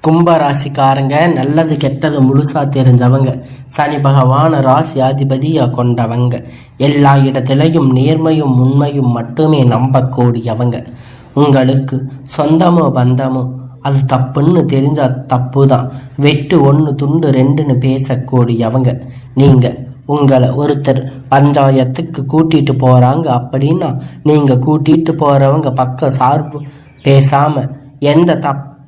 கும்பராசிக்காரங்க நல்லது கெட்டது முழுசா தெரிஞ்சவங்க, சனி பகவான ராசி அதிபதியா கொண்டவங்க, எல்லா இடத்திலையும் நேர்மையும் உண்மையும் மட்டுமே நம்பக்கூடியவங்க. உங்களுக்கு சொந்தமோ பந்தமோ அது தப்புன்னு தெரிஞ்சா தப்பு தான், வெட்டு ஒன்று துண்டு ரெண்டுன்னு பேசக்கூடியவங்க. நீங்க உங்களை ஒருத்தர் பஞ்சாயத்துக்கு கூட்டிட்டு போறாங்க அப்படின்னா நீங்க கூட்டிட்டு போறவங்க பக்கம் சார்பு பேசாம எந்த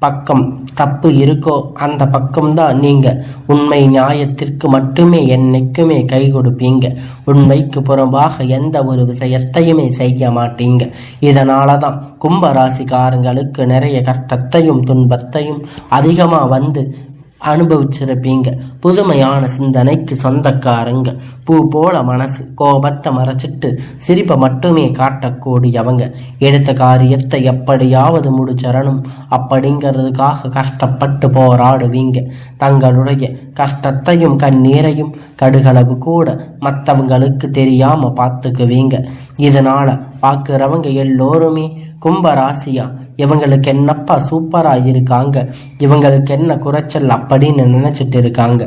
பக்கம் தப்பு இருக்கோ அந்த பக்கம்தான் நீங்க உண்மை நியாயத்திற்கு மட்டுமே என்னைக்குமே கை கொடுப்பீங்க. உண்மைக்கு புறம்பாக எந்த ஒரு விஷயத்தையுமே செய்ய மாட்டீங்க. இதனாலதான் கும்பராசிக்காரங்களுக்கு நிறைய கஷ்டத்தையும் துன்பத்தையும் அதிகமா வந்து அனுபவிச்சிருப்பீங்க. புதுமையான சிந்தனைக்கு சொந்தக்காரங்க, பூ போல மனசு, கோபத்தை மறைச்சிட்டு சிரிப்பை மட்டுமே காட்டக்கூடியவங்க. எடுத்த காரியத்தை எப்படியாவது முடிச்சிடணும் அப்படிங்கிறதுக்காக கஷ்டப்பட்டு போராடுவீங்க. தங்களுடைய கஷ்டத்தையும் கண்ணீரையும் கடுகளவு கூட மற்றவங்களுக்கு தெரியாம பார்த்துக்குவீங்க. இதனால பார்க்குறவங்க எல்லோருமே கும்பராசியா இவங்களுக்கு என்னப்பா சூப்பரா இருக்காங்க, இவங்களுக்கு என்ன குறைச்சல் அப்படின்னு நினைச்சிட்டு இருக்காங்க.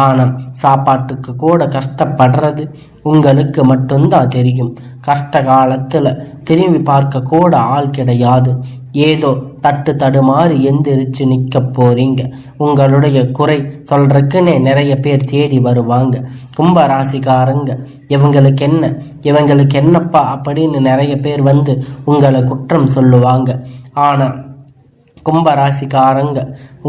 ஆனா சாப்பாட்டுக்கு கூட கஷ்டப்படுறது உங்களுக்கு மட்டும்தான் தெரியும். கஷ்ட காலத்துல திரும்பி பார்க்க கூட ஆள் கிடையாது. ஏதோ தட்டு தடுமாறி எந்திரிச்சு நிக்க போறீங்க. உங்களுடைய குறை சொல்றதுக்குன்னே நிறைய பேர் தேடி வருவாங்க. கும்பராசிக்காரங்க இவங்களுக்கு என்னப்பா அப்படின்னு நிறைய பேர் வந்து உங்களை குற்றம் சொல்லுவாங்க. ஆனா கும்பராசிக்காரங்க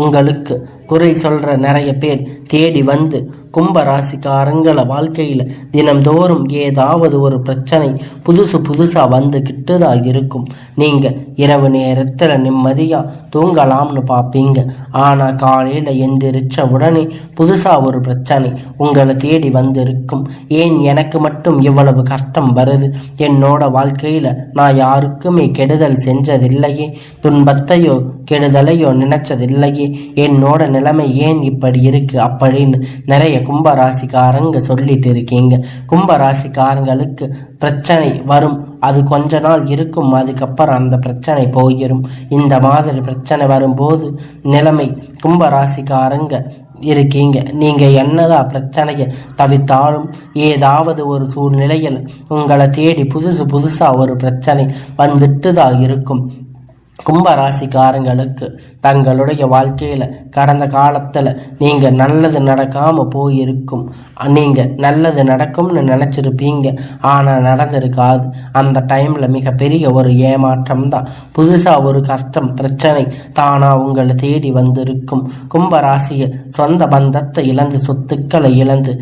உங்களுக்கு குறை சொல்ற நிறைய பேர் தேடி வந்து கும்பராசிக்காரங்கள வாழ்க்கையில தினம்தோறும் ஏதாவது ஒரு பிரச்சனை புதுசா வந்துகிட்டுதா இருக்கும். நீங்க இரவு நேரத்துல நிம்மதியா தூங்கலாம்னு பார்ப்பீங்க. ஆனா காலையில எந்திரிச்ச உடனே புதுசா ஒரு பிரச்சனை உங்களை தேடி வந்திருக்கும். ஏன் எனக்கு மட்டும் இவ்வளவு கஷ்டம் வருது? என்னோட வாழ்க்கையில நான் யாருக்குமே கெடுதல் செஞ்சதில்லையே, துன்பத்தையோ கெடுதலையோ நினைச்சதில்லையே, என்னோட நிலைமை ஏன் இப்படி இருக்கு அப்படின்னு நிறைய கும்பராசிக்காரங்க சொல்லிட்டு இருக்கீங்க. கும்பராசிக்காரங்களுக்கு பிரச்சனை வரும், அது கொஞ்ச நாள் இருக்கும், அதுக்கப்புறம் அந்த பிரச்சனை போயிடும். இந்த மாதிரி பிரச்சனை வரும்போது நிலைமை கும்பராசிக்காரங்க இருக்கீங்க. நீங்க என்னதான் பிரச்சனையை தவிர்த்தாலும் ஏதாவது ஒரு சூழ்நிலையில் உங்களை தேடி புதுசா ஒரு பிரச்சனை வந்துட்டு தான் இருக்கும். கும்பராசிக்காரங்களுக்கு தங்களுடைய வாழ்க்கையில கடந்த காலத்துல நீங்க நல்லது நடக்காம போயிருக்கும். நீங்க நல்லது நடக்கும்னு நினைச்சிருப்பீங்க, ஆனா நடந்திருக்காது. அந்த டைம்ல மிகப்பெரிய ஒரு ஏமாற்றம் தான், புதுசா ஒரு கஷ்டம் பிரச்சனை தானா உங்களை தேடி வந்திருக்கும். கும்பராசிய சொந்த பந்தத்தை இழந்து, சொத்துக்களை இழந்து,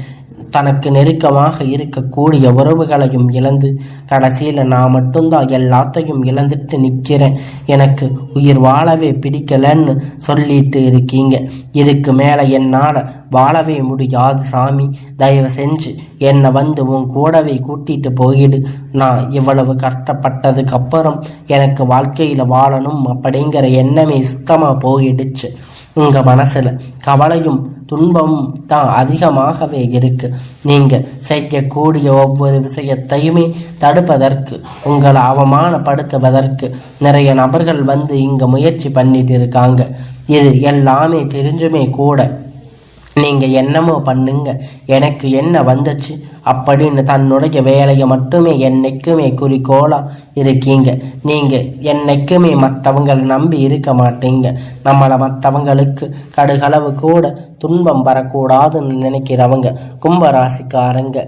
தனக்கு நெருக்கமாக இருக்கக்கூடிய உறவுகளையும் இழந்து, கடைசியில் நான் மட்டும்தான் எல்லாத்தையும் இழந்துட்டு நிற்கிறேன், எனக்கு உயிர் வாழவே பிடிக்கலன்னு சொல்லிட்டு இருக்கீங்க. இதுக்கு மேலே என்னால் வாழவே முடியாது சாமி, தயவு செஞ்சு என்னை வந்து உன் கூடவே கூட்டிட்டு போயிடு. நான் இவ்வளவு கஷ்டப்பட்டதுக்கு அப்புறம் எனக்கு வாழ்க்கையில் வாழணும் அப்படிங்கிற எண்ணமே சுத்தமாக போயிடுச்சு. உங்க மனசுல கவலையும் துன்பமும் தான் அதிகமாகவே இருக்கு. நீங்க செய்யக்கூடிய ஒவ்வொரு விஷயத்தையுமே தடுப்பதற்கு, உங்களை அவமானப்படுத்துவதற்கு நிறைய நபர்கள் வந்து இங்க முயற்சி பண்ணிட்டு இருக்காங்க. இது எல்லாமே தெரிஞ்சுமே கூட நீங்க என்னமோ பண்ணுங்க, எனக்கு என்ன வந்துச்சு அப்படின்னு தன்னுடைய வேலையை மட்டுமே என்னைக்குமே குறிக்கோளா இருக்கீங்க. நீங்க என்னைக்குமே மற்றவங்களை நம்பி இருக்க மாட்டீங்க. நம்மளை மற்றவங்களுக்கு கடுகளவு கூட துன்பம் வரக்கூடாதுன்னு நினைக்கிறவங்க கும்பராசிக்காரங்க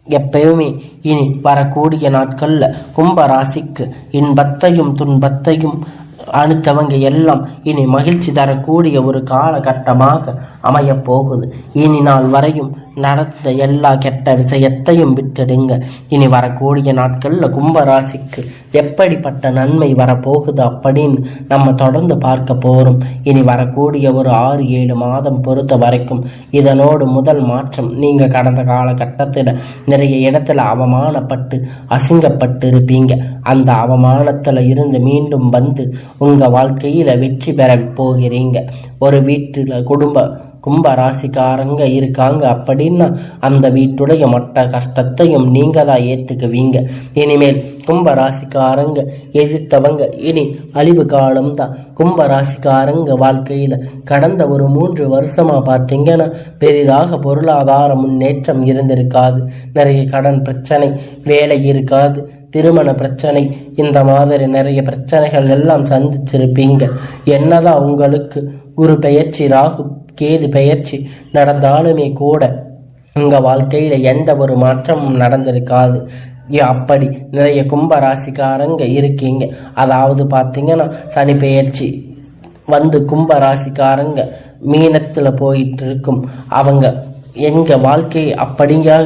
எப்பயுமே இனி வரக்கூடிய நாட்கள்ல கும்பராசிக்கு இன்பத்தையும் துன்பத்தையும் அடுத்தவங்க எல்லாம் இனி மகிழ்ச்சி தரக்கூடிய ஒரு காலகட்டமாக அமைய போகுது. இனி நாள் வரையும் நடந்த எல்லா கெட்ட விஷயத்தையும் விட்டுடுங்க. இனி வரக்கூடிய நாட்கள்ல கும்பராசிக்கு எப்படிப்பட்ட நன்மை வரப்போகுது அப்படின்னு நம்ம தொடர்ந்து பார்க்க போறோம். இனி வரக்கூடிய ஒரு 6-7 மாதம் பொறுத்த வரைக்கும் இதனோடு முதல் மாற்றம், நீங்க கடந்த காலகட்டத்தில் நிறைய இடத்துல அவமானப்பட்டு அசிங்கப்பட்டு இருப்பீங்க. அந்த அவமானத்துல இருந்து மீண்டும் வந்து உங்க வாழ்க்கையில வெற்றி பெற போகிறீங்க. ஒரு வீட்டுல கும்பராசிக்காரங்க இருக்காங்க அப்படின்னு அப்படின்னா அந்த வீட்டுடைய மொத்த கஷ்டத்தையும் நீங்க தான் ஏற்றுக்குவீங்க. இனிமேல் கும்பராசிக்காரங்க எதிர்த்தவங்க இனி அழிவு காலம்தான். கும்பராசிக்காரங்க வாழ்க்கையில் கடந்த ஒரு 3 வருஷமா பார்த்தீங்கன்னா பெரிதாக பொருளாதார முன்னேற்றம் இருந்திருக்காது. நிறைய கடன் பிரச்சனை, வேலை இருக்காது, திருமண பிரச்சனை, இந்த மாதிரி நிறைய பிரச்சனைகள் எல்லாம் சந்திச்சிருப்பீங்க. என்னதான் உங்களுக்கு குரு பெயர்ச்சி, ராகு கேது பெயர்ச்சி நடந்தாலுமே கூட உங்கள் வாழ்க்கையில் எந்த ஒரு மாற்றமும் நடந்திருக்காது. அப்படி நிறைய கும்பராசிக்காரங்க இருக்கீங்க. அதாவது பார்த்தீங்கன்னா சனி பெயர்ச்சி வந்து கும்பராசிக்காரங்க மீனத்தில் போயிட்டு இருக்கும். அவங்க எங்கள் வாழ்க்கை அப்படியா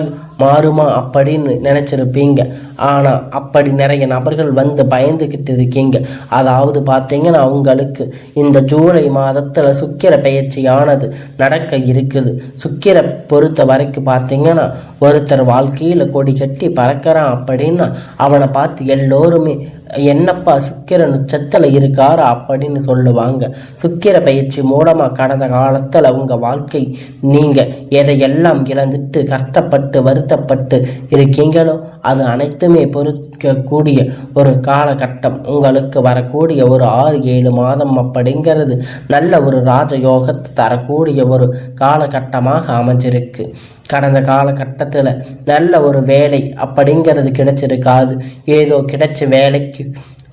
மாறுமா அப்படின்னு நினச்சிருப்பீங்க. ஆனால் அப்படி நிறைய நபர்கள் வந்து பயந்துக்கிட்டு இருக்கீங்க. அதாவது பார்த்தீங்கன்னா அவங்களுக்கு இந்த ஜூலை மாதத்தில் சுக்கிர பெயர்ச்சியானது நடக்க இருக்குது. சுக்கிர பொறுத்த வரைக்கும் பார்த்தீங்கன்னா ஒருத்தர் வாழ்க்கையில் கொடி கட்டி பறக்கிறான் அப்படின்னா அவனை பார்த்து எல்லோருமே என்னப்பா சுக்கிர உச்சத்தில் இருக்காரா அப்படின்னு சொல்லுவாங்க. சுக்கிர பயிற்சி மூலமாக கடந்த காலத்தில் உங்கள் வாழ்க்கை நீங்கள் எதையெல்லாம் இழந்துட்டு கஷ்டப்பட்டு வருத்தப்பட்டு இருக்கீங்களோ அது அனைத்துமே பொறுக்கக்கூடிய ஒரு காலகட்டம். உங்களுக்கு வரக்கூடிய ஒரு 6-7 மாதம் அப்படிங்கிறது நல்ல ஒரு ராஜயோகத்தை தரக்கூடிய ஒரு காலகட்டமாக அமைஞ்சிருக்கு. கடந்த காலகட்டத்தில் நல்ல ஒரு வேலை அப்படிங்கிறது கிடைச்சிருக்காது. ஏதோ கிடைச்ச வேலைக்கு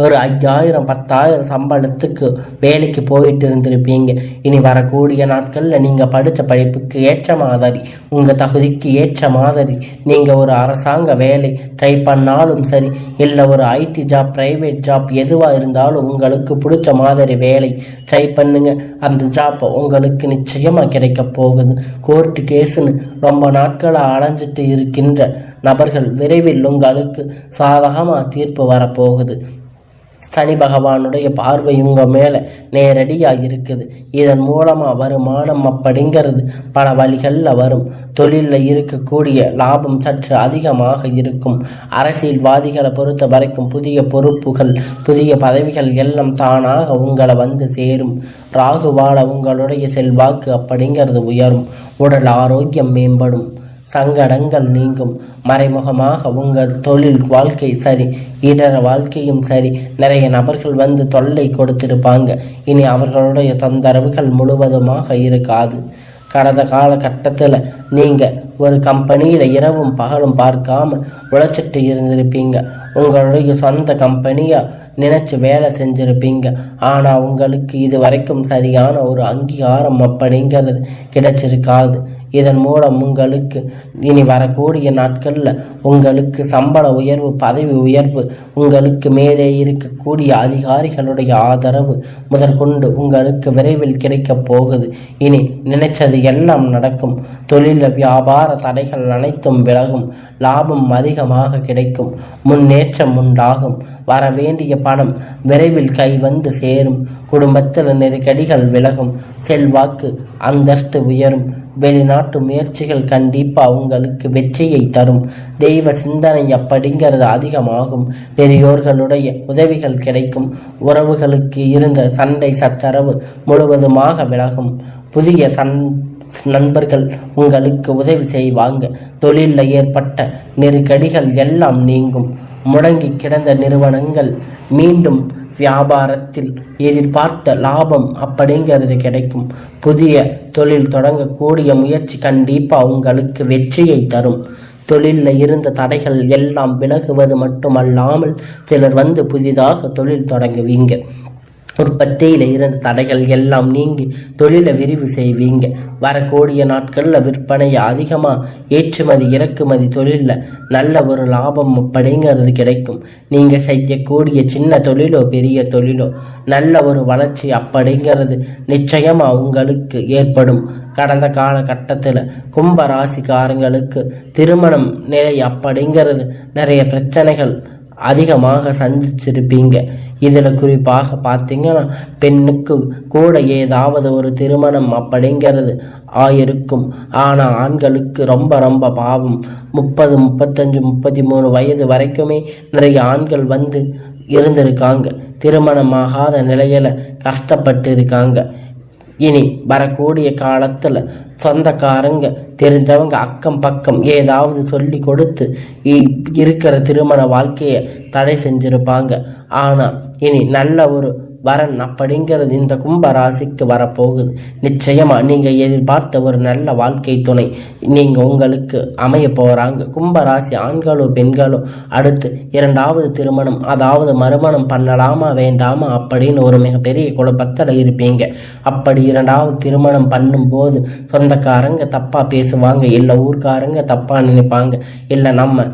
ஒரு 5000 10,000 சம்பளத்துக்கு வேலைக்கு போயிட்டு இருந்திருப்பீங்க. இனி வரக்கூடிய நாட்களில் நீங்கள் படித்த படிப்புக்கு ஏற்ற மாதிரி, உங்கள் தகுதிக்கு ஏற்ற மாதிரி நீங்கள் ஒரு அரசாங்க வேலை ட்ரை பண்ணாலும் சரி, இல்லை ஒரு ஐடி ஜாப், ப்ரைவேட் ஜாப் எதுவாக இருந்தாலும் உங்களுக்கு பிடிச்ச மாதிரி வேலை ட்ரை பண்ணுங்க. அந்த ஜாப் உங்களுக்கு நிச்சயமாக கிடைக்க போகுது. கோர்ட்டு கேஸுன்னு ரொம்ப நாட்களாக அலைஞ்சிட்டு இருக்கின்ற நபர்கள் விரைவில் உங்களுக்கு சாதகமாக தீர்ப்பு வரப்போகுது. சனி பகவானுடைய பார்வை உங்கள் மேலே நேரடியாக இருக்குது. இதன் மூலமாக வருமானம் அப்படிங்கிறது பல வழிகளில் வரும். தொழிலில் இருக்கக்கூடிய லாபம் சற்று அதிகமாக இருக்கும். அரசியல்வாதிகளை பொறுத்த வரைக்கும் புதிய பொறுப்புகள், புதிய பதவிகள் எல்லாம் தானாக உங்களை வந்து சேரும். ராகுவால உங்களுடைய செல்வாக்கு அப்படிங்கிறது உயரும். உடல் ஆரோக்கியம் மேம்படும். சங்கடங்கள் நீங்கும். மறைமுகமாக உங்கள் தொழில் வாழ்க்கை சரி, இதர வாழ்க்கையும் சரி, நிறைய நபர்கள் வந்து தொல்லை கொடுத்திருப்பாங்க. இனி அவர்களுடைய தொந்தரவுகள் முழுவதுமாக இருக்காது. கடந்த காலகட்டத்தில் நீங்கள் ஒரு கம்பெனியில் இரவும் பகலும் பார்க்காம உழைச்சிட்டு இருந்திருப்பீங்க. உங்களுடைய சொந்த கம்பெனியாக நினச்சி வேலை செஞ்சுருப்பீங்க. ஆனால் உங்களுக்கு இது வரைக்கும் சரியான ஒரு அங்கீகாரம் அப்படிங்கிறது கிடைச்சிருக்காது. இதன் மூலம் உங்களுக்கு இனி வரக்கூடிய நாட்களில் உங்களுக்கு சம்பள உயர்வு, பதவி உயர்வு, உங்களுக்கு மேலே இருக்கக்கூடிய அதிகாரிகளுடைய ஆதரவு முதற்கொண்டு உங்களுக்கு விரைவில் கிடைக்கப் போகுது. இனி நினைச்சது எல்லாம் நடக்கும். தொழில் வியாபார தடைகள் அனைத்தும் விலகும். லாபம் அதிகமாக கிடைக்கும். முன்னேற்றம் உண்டாகும். வரவேண்டிய பணம் விரைவில் கை வந்து சேரும். குடும்பத்தில் நெருக்கடிகள் விலகும். செல்வாக்கு அந்தஸ்து உயரும். வெளிநாட்டு முயற்சிகள் கண்டிப்பாக உங்களுக்கு வெற்றியை தரும். தெய்வ சிந்தனை அப்படிங்கிறது அதிகமாகும். பெரியோர்களுடைய உதவிகள் கிடைக்கும். உறவுகளுக்கு இருந்த சண்டை சச்சரவு முழுவதுமாக விலகும். புதிய நண்பர்கள் உங்களுக்கு உதவி செய்வாங்க. தொழிலில் ஏற்பட்ட நெருக்கடிகள் எல்லாம் நீங்கும். முடங்கி கிடந்த நிறுவனங்கள் மீண்டும் வியாபாரத்தில் எதிர்பார்த்த லாபம் அப்படிங்கிறது கிடைக்கும். புதிய தொழில் தொடங்கக்கூடிய முயற்சி கண்டிப்பாக உங்களுக்கு வெற்றியை தரும். தொழிலில் இருந்த தடைகள் எல்லாம் விலகுவது மட்டுமல்லாமல் சிலர் வந்து புதிதாக தொழில் தொடங்குவீங்க. உற்பத்தியில் இருந்த தடைகள் எல்லாம் நீங்கி தொழிலை விரிவு செய்வீங்க. வரக்கூடிய நாட்களில் விற்பனையை அதிகமாக ஏற்றுமதி இறக்குமதி தொழிலில் நல்ல ஒரு லாபம் அப்படிங்கிறது கிடைக்கும். நீங்கள் செய்யக்கூடிய சின்ன தொழிலோ பெரிய தொழிலோ நல்ல ஒரு வளர்ச்சி அப்படிங்கிறது நிச்சயமாக உங்களுக்கு ஏற்படும். கடந்த காலகட்டத்தில் கும்பராசிக்காரங்களுக்கு திருமணம் நிலை அப்படிங்கிறது நிறைய பிரச்சனைகள் அதிகமாக சந்திச்சிருப்பீங்க. இதில் குறிப்பாக பார்த்தீங்கன்னா பெண்ணுக்கு கூட ஏதாவது ஒரு திருமணம் அப்படிங்கிறது ஆயிருக்கும். ஆனால் ஆண்களுக்கு ரொம்ப ரொம்ப பாவம். 30, 35, 33 வயது வரைக்குமே நிறைய ஆண்கள் வந்து இருந்திருக்காங்க. திருமணமாகாத நிலையில் கஷ்டப்பட்டு இருக்காங்க. இனி வரக்கூடிய காலத்தில் சொந்தக்காரங்க தெரிஞ்சவங்க அக்கம் பக்கம் ஏதாவது சொல்லி கொடுத்து இருக்கிற திருமண வாழ்க்கையை தடை செஞ்சிருப்பாங்க. ஆனால் இனி நல்ல ஒரு வரன் அப்படிங்கிறது இந்த கும்ப ராசிக்கு வரப்போகுது. நிச்சயமா நீங்க எதிர்பார்த்த ஒரு நல்ல வாழ்க்கை துணை நீங்க உங்களுக்கு அமைய போறாங்க. கும்ப ராசி ஆண்களோ பெண்களோ அடுத்து இரண்டாவது திருமணம் அதாவது மறுமணம் பண்ணலாமா வேண்டாமா அப்படின்னு ஒரு மிகப்பெரிய குழப்பத்தில் இருப்பீங்க. அப்படி இரண்டாவது திருமணம் பண்ணும்போது சொந்தக்காரங்க தப்பா பேசுவாங்க, இல்லை ஊர்க்காரங்க தப்பா நினைப்பாங்க, இல்லை நம்ம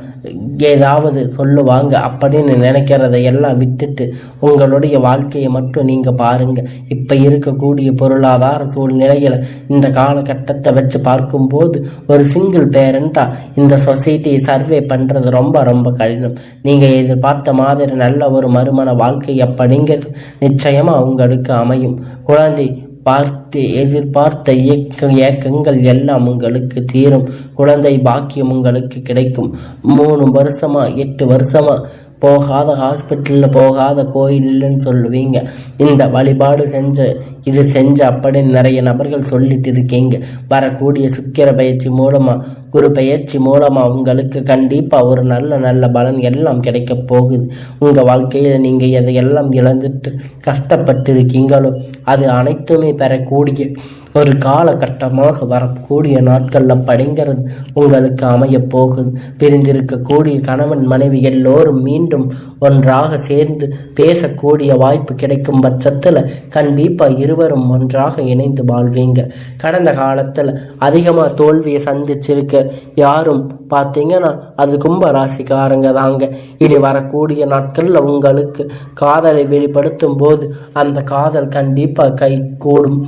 ஏதாவது சொல்லுவாங்க அப்படின்னு நினைக்கிறத எல்லாம் விட்டுட்டு உங்களுடைய வாழ்க்கையை மட்டும் நீங்க பாருங்க. இப்ப இருக்கக்கூடிய பொருளாதார சூழ்நிலையில இந்த காலகட்டத்தை வச்சு பார்க்கும்போது ஒரு சிங்கிள் பேரண்டா இந்த சொசைட்டியை சர்வே பண்றது ரொம்ப ரொம்ப கடினம். நீங்க எதிர்பார்த்த மாதிரி நல்ல ஒரு மறுமண வாழ்க்கை அப்படிங்கிறது நிச்சயமா உங்களுக்கு அமையும். குழந்தை பார்த்து எதிர்பார்த்த ஏக்கங்கள் எல்லாம் உங்களுக்கு தீரும். குழந்தை பாக்கியம் உங்களுக்கு கிடைக்கும். 3 வருஷமா 8 வருஷமா போகாத ஹாஸ்பிட்டலில் போகாத கோயில் இல்லைன்னு சொல்லுவீங்க. இந்த வழிபாடு இது செஞ்ச அப்படின்னு நிறைய நபர்கள் சொல்லிட்டு இருக்கீங்க. வரக்கூடிய சுக்கிர பயிற்சி மூலமாக குரு பயிற்சி மூலமாக உங்களுக்கு கண்டிப்பாக ஒரு நல்ல நல்ல பலன் எல்லாம் கிடைக்க போகுது. உங்கள் வாழ்க்கையில் நீங்கள் எதையெல்லாம் இழந்துட்டு கஷ்டப்பட்டு இருக்கீங்களோ அது அனைத்துமே பெறக்கூடிய ஒரு காலகட்டமாக வரக்கூடிய நாட்களில் படிங்கிறது உங்களுக்கு அமைய போகுது. பிரிந்திருக்கக்கூடிய கணவன் மனைவி எல்லோரும் மீண்டும் ஒன்றாக சேர்ந்து பேசக்கூடிய வாய்ப்பு கிடைக்கும் பட்சத்தில் கண்டிப்பாக இருவரும் ஒன்றாக இணைந்து வாழ்வீங்க. கடந்த காலத்தில் அதிகமாக தோல்வியை சந்திச்சிருக்க யாரும் பார்த்தீங்கன்னா அது கும்ப ராசிக்காரங்க தாங்க. இனி வரக்கூடிய நாட்களில் உங்களுக்கு காதலை வெளிப்படுத்தும் போது அந்த காதல் கண்டிப்பாக கை கூடும்.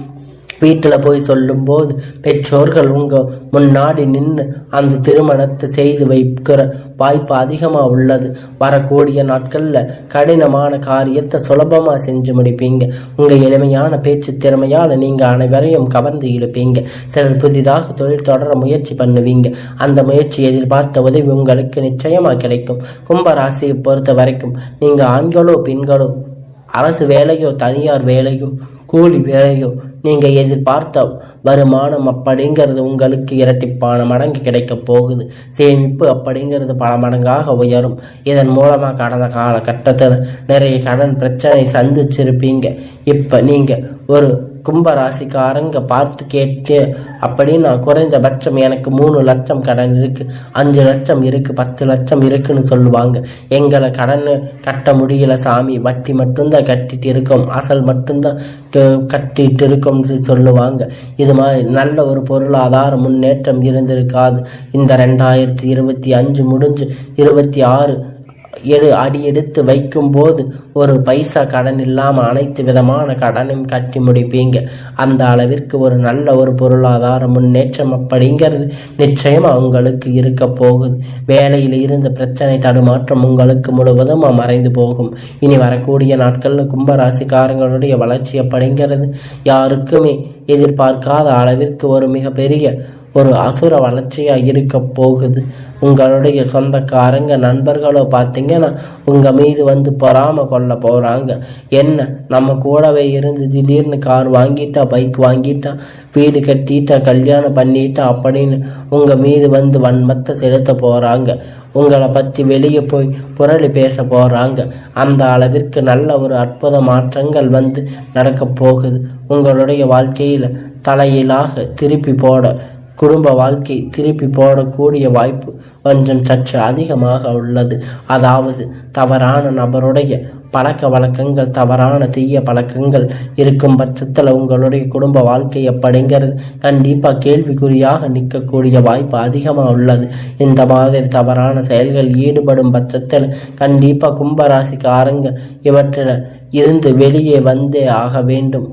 வீட்டில் போய் சொல்லும்போது பெற்றோர்கள் உங்கள் முன்னாடி நின்று அந்த திருமணத்தை செய்து வைக்கிற வாய்ப்பு அதிகமாக உள்ளது. வரக்கூடிய நாட்களில் கடினமான காரியத்தை சுலபமாக செஞ்சு முடிப்பீங்க. உங்கள் எளிமையான பேச்சு திறமையால் நீங்கள் அனைவரையும் கவர்ந்து இழுப்பீங்க. சிலர் புதிதாக தொழில் தொடர முயற்சி பண்ணுவீங்க. அந்த முயற்சி எதிர்பார்த்த உதவி உங்களுக்கு நிச்சயமாக கிடைக்கும். கும்பராசியை பொறுத்த வரைக்கும் நீங்கள் ஆண்களோ பெண்களோ அரசு வேலையோ தனியார் வேலையோ கூலி வேலையோ நீங்கள் எதிர்பார்த்த வருமானம் அப்படிங்கிறது உங்களுக்கு இரட்டிப்பான மடங்கு கிடைக்க போகுது. சேமிப்பு அப்படிங்கிறது பல மடங்காக உயரும். இதன் மூலமாக கடந்த காலகட்டத்தில் நிறைய கடன் பிரச்சனை சந்திச்சிருப்பீங்க. இப்போ நீங்கள் ஒரு கும்பராசிக்காரங்க பார்த்து கேட்டு அப்படின்னா குறைந்தபட்சம் எனக்கு 3 லட்சம் கடன் இருக்கு, 5 லட்சம் இருக்கு, 10 லட்சம் இருக்குன்னு சொல்லுவாங்க. எங்களை கடன் கட்ட முடியல சாமி, வட்டி மட்டும்தான் கட்டிட்டு இருக்கோம், அசல் மட்டும்தான் கட்டிட்டு இருக்கோம்னு சொல்லுவாங்க. இது மாதிரி நல்ல ஒரு பொருளாதார முன்னேற்றம் இருந்திருக்காது. இந்த 2025 முடிஞ்சு 26 அடி எடுத்து வைக்கும் போது ஒரு பைசா கடன் இல்லாமல் அனைத்து விதமான கடனையும் கட்டி முடிப்பீங்க. அந்த அளவிற்கு ஒரு நல்ல ஒரு பொருளாதார முன்னேற்றம் அப்படிங்கிறது நிச்சயமாக உங்களுக்கு இருக்க போகுது. வேலையில் இருந்த பிரச்சனை தடுமாற்றம் உங்களுக்கு முழுவதும் மறைந்து போகும். இனி வரக்கூடிய நாட்களில் கும்பராசிக்காரங்களுடைய வளர்ச்சி அப்படிங்கிறது யாருக்குமே எதிர்பார்க்காத அளவிற்கு ஒரு மிகப்பெரிய ஒரு அசுர வளர்ச்சியாக இருக்க போகுது. உங்களுடைய சொந்தக்காரங்க நண்பர்களோ பார்த்தீங்கன்னா உங்கள் மீது வந்து பொறாம கொள்ள போகிறாங்க. என்ன நம்ம கூடவே இருந்து திடீர்னு கார் வாங்கிட்டா, பைக் வாங்கிட்டா, வீடு கட்டிட்டா, கல்யாணம் பண்ணிட்டா அப்படின்னு உங்கள் மீது வந்து வன்மத்தை செலுத்த போகிறாங்க. உங்களை பற்றி வெளியே போய் புரளி பேச போகிறாங்க. அந்த அளவிற்கு நல்ல ஒரு அற்புத மாற்றங்கள் வந்து நடக்க போகுது. உங்களுடைய வாழ்க்கையில் தலையிலாக திருப்பி போட குடும்ப வாழ்க்கை திருப்பி போடக்கூடிய வாய்ப்பு கொஞ்சம் சற்று அதிகமாக உள்ளது. அதாவது தவறான நபருடைய பழக்க வழக்கங்கள், தவறான தீய பழக்கங்கள் இருக்கும் பட்சத்தில் உங்களுடைய குடும்ப வாழ்க்கை அப்படிங்கிறது கண்டிப்பாக கேள்விக்குறியாக நிற்கக்கூடிய வாய்ப்பு அதிகமாக உள்ளது. இந்த மாதிரி தவறான செயல்கள் ஈடுபடும் பட்சத்தில் கண்டிப்பாக கும்பராசிக்காரங்க இவற்றில் இருந்து வெளியே வந்தே ஆக வேண்டும்.